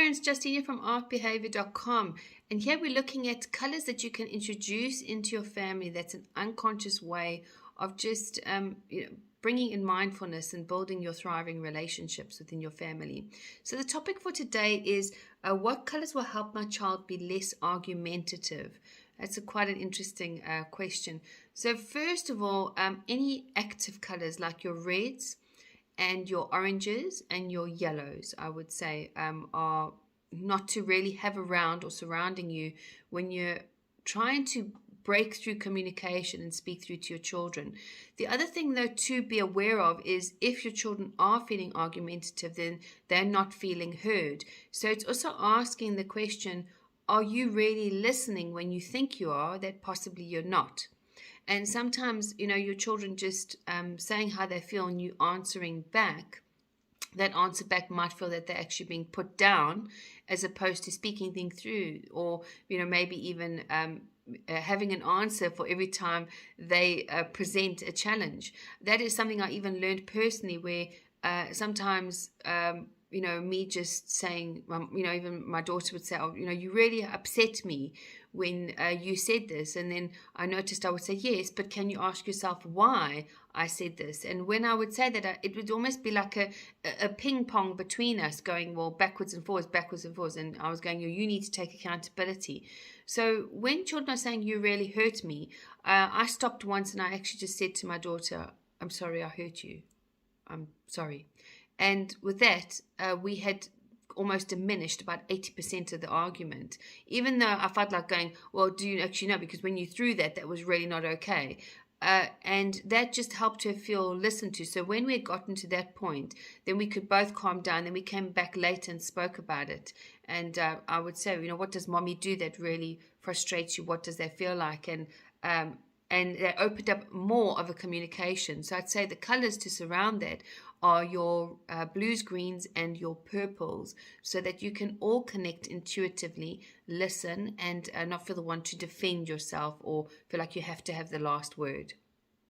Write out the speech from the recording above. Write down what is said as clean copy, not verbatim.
parents, Justina from artbehavior.com, and here we're looking at colors that you can introduce into your family. That's an unconscious way of just bringing in mindfulness and building your thriving relationships within your family. So the topic for today is what colors will help my child be less argumentative? That's quite an interesting question. So first of all, any active colors like your reds and your oranges and your yellows, I would say, are not to really have around or surrounding you when you're trying to break through communication and speak through to your children. The other thing, though, to be aware of is if your children are feeling argumentative, then they're not feeling heard. So it's also asking the question, are you really listening when you think you are, that possibly you're not? And sometimes, your children just saying how they feel and you answering back, that answer back might feel that they're actually being put down as opposed to speaking things through, or, maybe even having an answer for every time they present a challenge. That is something I even learned personally, where sometimes me just saying, even my daughter would say, oh, you really upset me when you said this. And then I noticed I would say, yes, but can you ask yourself why I said this? And when I would say that, it would almost be like a ping pong between us going, well, backwards and forwards. And I was going, you need to take accountability. So when children are saying, you really hurt me, I stopped once and I actually just said to my daughter, I'm sorry I hurt you. I'm sorry. And with that, we had almost diminished about 80% of the argument, even though I felt like going, well, do you actually know? Because when you threw that was really not okay. And that just helped her feel listened to. So when we had gotten to that point, then we could both calm down. Then we came back later and spoke about it. And I would say, what does mommy do that really frustrates you? What does that feel like? And they opened up more of a communication. So I'd say the colors to surround that are your blues, greens, and your purples, so that you can all connect intuitively, listen, and not feel the want to defend yourself or feel like you have to have the last word.